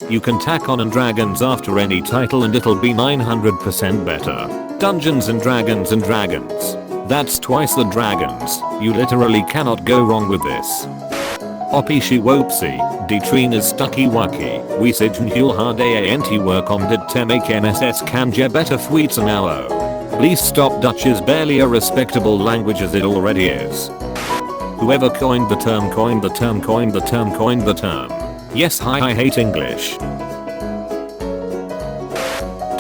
You can tack on and dragons after any title and it'll be 900% better. Dungeons and Dragons and Dragons. That's twice the dragons. You literally cannot go wrong with this. Opishi wopsi, Detrina's stucky waki, we sidnhul hard anti work on did temek mss kanje better fweets an hour. Please stop, Dutch is barely a respectable language as it already is. Whoever coined the term coined the term coined the term coined the term. Yes, hi, I hate English.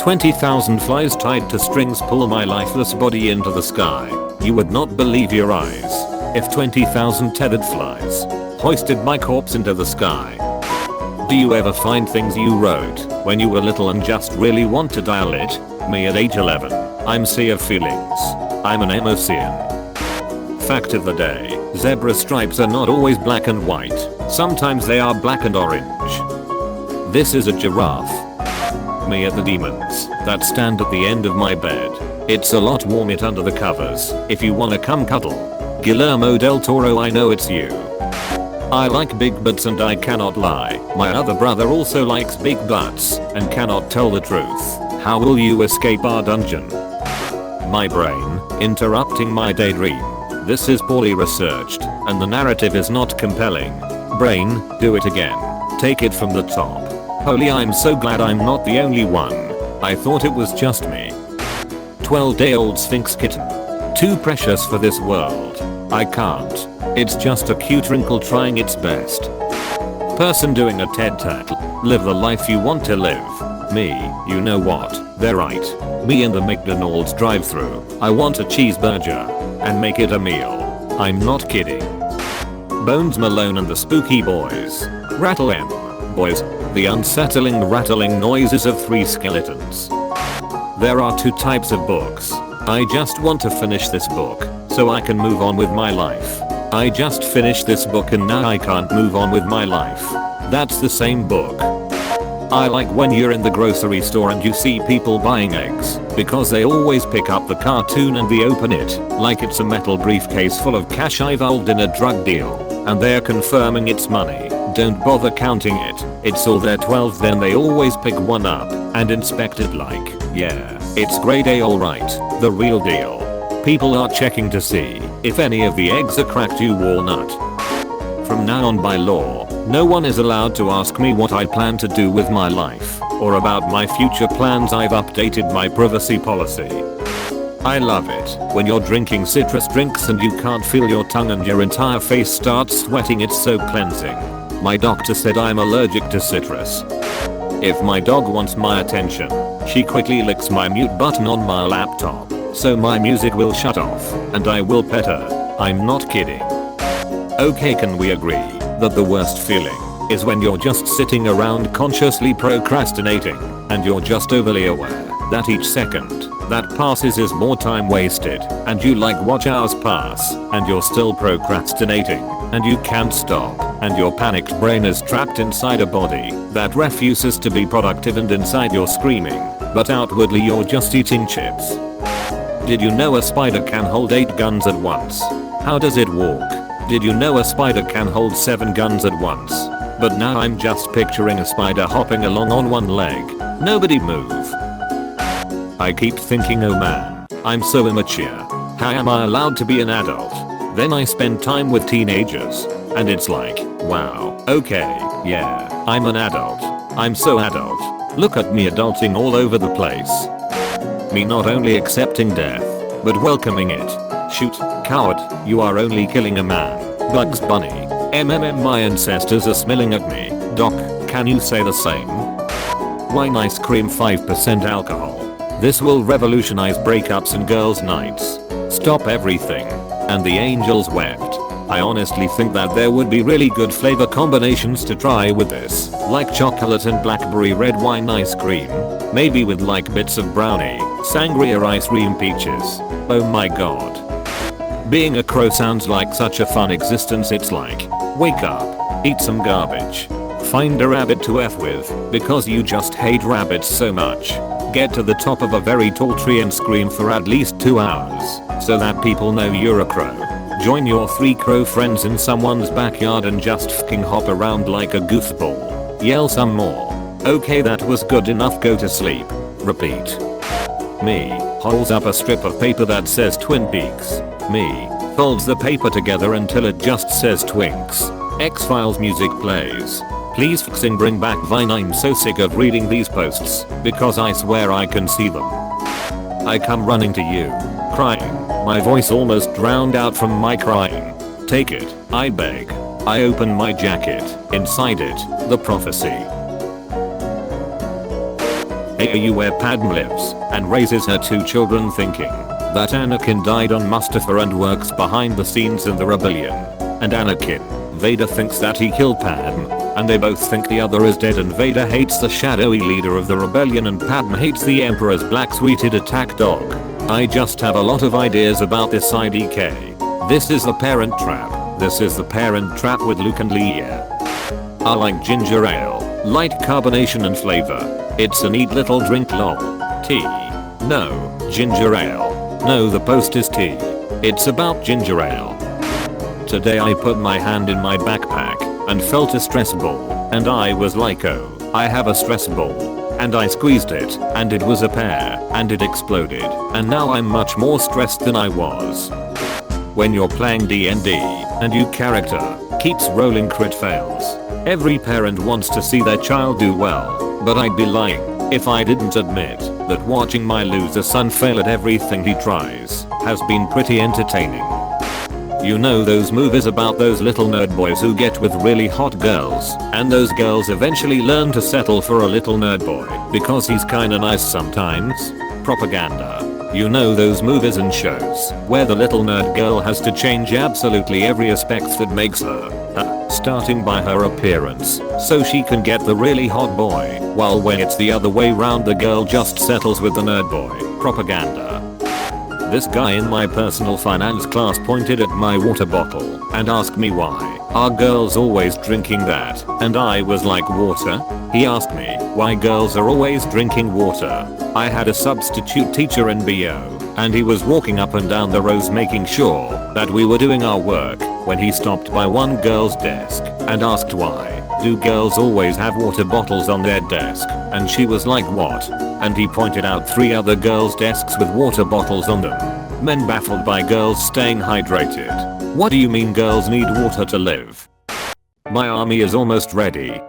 20,000 flies tied to strings pull my lifeless body into the sky. You would not believe your eyes if 20,000 tethered flies hoisted my corpse into the sky. Do you ever find things you wrote when you were little and just really want to dial it? Me at age 11. I'm sea of feelings. I'm an emotion. Fact of the day, zebra stripes are not always black and white. Sometimes they are black and orange. This is a giraffe. Me at the demons that stand at the end of my bed. It's a lot warm it under the covers. If you wanna come cuddle. Guillermo del Toro, I know it's you. I like big butts and I cannot lie. My other brother also likes big butts and cannot tell the truth. How will you escape our dungeon? My brain interrupting my daydream. This is poorly researched and the narrative is not compelling. Brain, do it again. Take it from the top. Holy, I'm so glad I'm not the only one. I thought it was just me. 12-day-old Sphinx kitten. Too precious for this world. I can't. It's just a cute wrinkle trying its best. Person doing a TED Talk. Live the life you want to live. Me, you know what? They're right. Me in the McDonald's drive-thru. I want a cheeseburger. And make it a meal. I'm not kidding. Bones Malone and the Spooky Boys. Rattle M. Boys. The unsettling rattling noises of 3 skeletons. There are 2 types of books. I just want to finish this book so I can move on with my life. I just finished this book and now I can't move on with my life. That's the same book. I like when you're in the grocery store and you see people buying eggs because they always pick up the cartoon and they open it like it's a metal briefcase full of cash involved in a drug deal and they're confirming it's money. Don't bother counting it. It's all their 12, then they always pick one up and inspect it like, yeah, it's grade A, alright, the real deal. People are checking to see if any of the eggs are cracked, you walnut. From now on, by law, no one is allowed to ask me what I plan to do with my life or about my future plans. I've updated my privacy policy. I love it when you're drinking citrus drinks and you can't feel your tongue and your entire face starts sweating. It's so cleansing. My doctor said I'm allergic to citrus. If my dog wants my attention, she quickly licks my mute button on my laptop, so my music will shut off and I will pet her. I'm not kidding. Okay, can we agree that the worst feeling is when you're just sitting around consciously procrastinating and you're just overly aware that each second that passes is more time wasted and you like watch hours pass and you're still procrastinating and you can't stop and your panicked brain is trapped inside a body that refuses to be productive and inside you're screaming but outwardly you're just eating chips. Did you know a spider can hold 8 guns at once? How does it walk? Did you know a spider can hold 7 guns at once? But now I'm just picturing a spider hopping along on one leg. Nobody move. I keep thinking, oh man, I'm so immature. How am I allowed to be an adult? Then I spend time with teenagers and it's like, wow, okay, yeah, I'm an adult. I'm so adult. Look at me adulting all over the place. Me not only accepting death, but welcoming it. Shoot, coward, you are only killing a man. Bugs Bunny. My ancestors are smiling at me. Doc, can you say the same? Wine ice cream 5% alcohol. This will revolutionize breakups and girls' nights. Stop everything. And the angels wept. I honestly think that there would be really good flavor combinations to try with this, like chocolate and blackberry red wine ice cream. Maybe with like bits of brownie, sangria ice cream peaches. Oh my god. Being a crow sounds like such a fun existence. It's like, wake up, eat some garbage, find a rabbit to F with because you just hate rabbits so much. Get to the top of a very tall tree and scream for at least 2 hours so that people know you're a crow. Join your 3 crow friends in someone's backyard and just fucking hop around like a goofball. Yell some more. Okay, that was good enough, go to sleep. Repeat. Me holds up a strip of paper that says Twin Peaks. Me folds the paper together until it just says Twinks. X-Files music plays. Please fixing bring back Vine. I'm so sick of reading these posts because I swear I can see them. I come running to you, crying, my voice almost drowned out from my crying. Take it, I beg. I open my jacket, inside it, the prophecy. AU where Padme lives and raises her 2 children thinking that Anakin died on Mustafar and works behind the scenes in the rebellion. And Anakin, Vader thinks that he killed Padme, and they both think the other is dead, and Vader hates the shadowy leader of the rebellion and Padme hates the Emperor's black-suited attack dog. I just have a lot of ideas about this IDK. This is the Parent Trap. This is the Parent Trap with Luke and Leia. I like ginger ale, light carbonation and flavor. It's a neat little drink lol. Tea. No, ginger ale. No, the post is tea. It's about ginger ale. Today I put my hand in my backpack and felt a stress ball, and I was like, oh, I have a stress ball. And I squeezed it, and it was a pear, and it exploded, and now I'm much more stressed than I was. When you're playing D&D, and your character keeps rolling crit fails, every parent wants to see their child do well, but I'd be lying if I didn't admit that watching my loser son fail at everything he tries has been pretty entertaining. You know those movies about those little nerd boys who get with really hot girls, and those girls eventually learn to settle for a little nerd boy because he's kinda nice sometimes? Propaganda. You know those movies and shows where the little nerd girl has to change absolutely every aspect that makes her, starting by her appearance, so she can get the really hot boy, while when it's the other way round the girl just settles with the nerd boy. Propaganda. This guy in my personal finance class pointed at my water bottle and asked me why are girls always drinking that, and I was like, water? He asked me why girls are always drinking water. I had a substitute teacher in BO, and he was walking up and down the rows making sure that we were doing our work when he stopped by one girl's desk and asked why do girls always have water bottles on their desk, and she was like, what? And he pointed out 3 other girls' desks with water bottles on them. Men baffled by girls staying hydrated. What do you mean girls need water to live? My army is almost ready.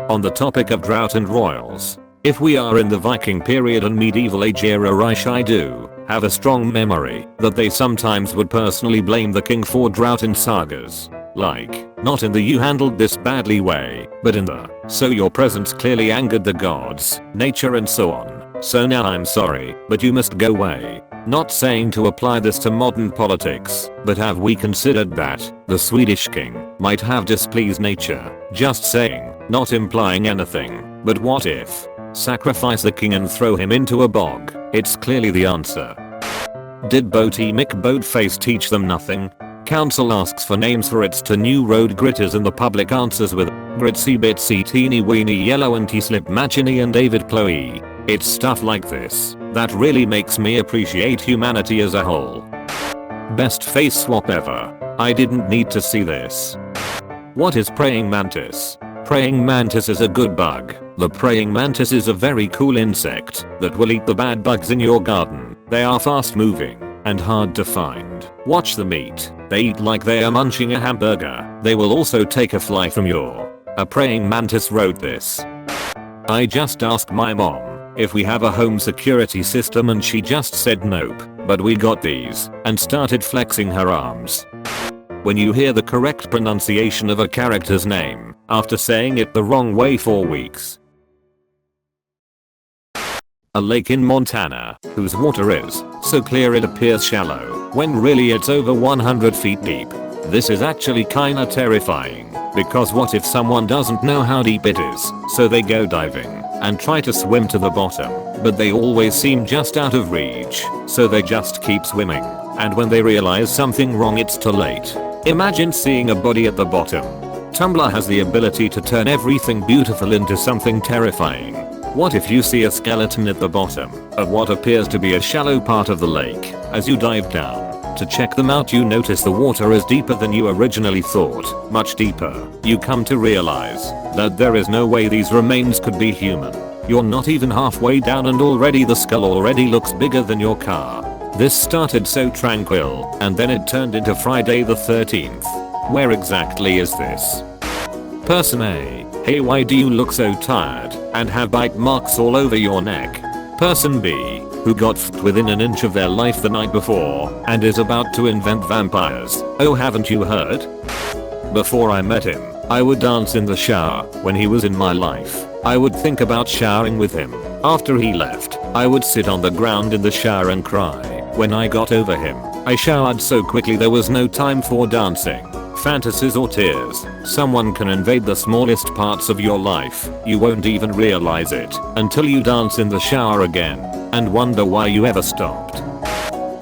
On the topic of drought and royals, if we are in the Viking period and medieval age era Reich, I do have a strong memory that they sometimes would personally blame the king for drought in sagas. Like, not in the you handled this badly way, but in the so your presence clearly angered the gods, nature and so on. So now I'm sorry, but you must go away. Not saying to apply this to modern politics, but have we considered that the Swedish king might have displeased nature? Just saying, not implying anything, but what if? Sacrifice the king and throw him into a bog. It's clearly the answer. Did Boaty McBoatface teach them nothing? Council asks for names for its 2 new road gritters and the public answers with Gritsy Bitsy Teeny Weeny Yellow and T-Slip Machiny and David Ploe. It's stuff like this that really makes me appreciate humanity as a whole. Best face swap ever. I didn't need to see this. What is praying mantis? Praying mantis is a good bug. The praying mantis is a very cool insect that will eat the bad bugs in your garden. They are fast moving and hard to find. Watch them eat. They eat like they are munching a hamburger. They will also take a fly from your. A praying mantis wrote this. I just asked my mom if we have a home security system and she just said nope, but we got these, and started flexing her arms. When you hear the correct pronunciation of a character's name after saying it the wrong way for weeks. A lake in Montana, whose water is so clear it appears shallow, when really it's over 100 feet deep. This is actually kinda terrifying, because what if someone doesn't know how deep it is, so they go diving and try to swim to the bottom, but they always seem just out of reach, so they just keep swimming, and when they realize something wrong it's too late. Imagine seeing a body at the bottom. Tumblr has the ability to turn everything beautiful into something terrifying. What if you see a skeleton at the bottom of what appears to be a shallow part of the lake as you dive down to check them out you notice the water is deeper than you originally thought, much deeper. You come to realize that there is no way these remains could be human. You're not even halfway down and already the skull already looks bigger than your car. This started so tranquil, and then it turned into Friday the 13th. Where exactly is this? Person A. Hey, why do you look so tired and have bite marks all over your neck? Person B. Who got f***ed within an inch of their life the night before and is about to invent vampires. Oh, haven't you heard? Before I met him, I would dance in the shower. When he was in my life, I would think about showering with him. After he left, I would sit on the ground in the shower and cry. When I got over him, I showered so quickly there was no time for dancing, fantasies or tears. Someone can invade the smallest parts of your life. You won't even realize it until you dance in the shower again and wonder why you ever stopped.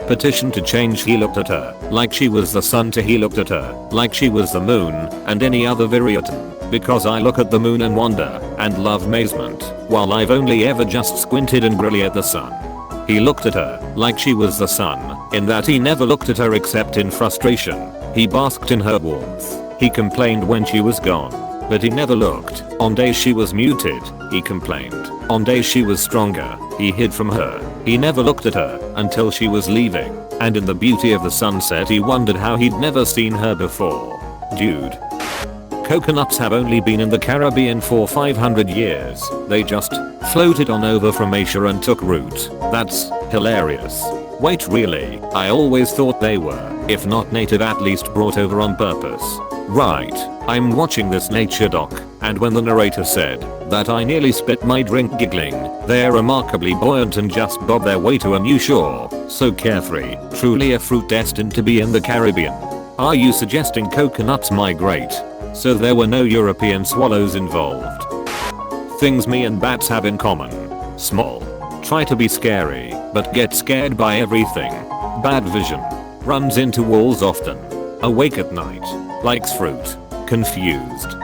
Petition to change. He looked at her like she was the sun to he looked at her like she was the moon and any other variation. Because I look at the moon and wonder and love amazement, while I've only ever just squinted angrily at the sun. He looked at her like she was the sun, in that he never looked at her except in frustration. He basked in her warmth. He complained when she was gone, but he never looked. On days she was muted, he complained. On days she was stronger, he hid from her. He never looked at her until she was leaving, and in the beauty of the sunset he wondered how he'd never seen her before. Dude. Coconuts have only been in the Caribbean for 500 years. They just floated on over from Asia and took root. That's hilarious. Wait, really? I always thought they were, if not native, at least brought over on purpose. Right. I'm watching this nature doc, and when the narrator said that, I nearly spit my drink giggling. They're remarkably buoyant and just bob their way to a new shore. So carefree. Truly a fruit destined to be in the Caribbean. Are you suggesting coconuts migrate? So there were no European swallows involved. Things me and bats have in common. Small. Try to be scary, but get scared by everything. Bad vision. Runs into walls often. Awake at night. Likes fruit. Confused.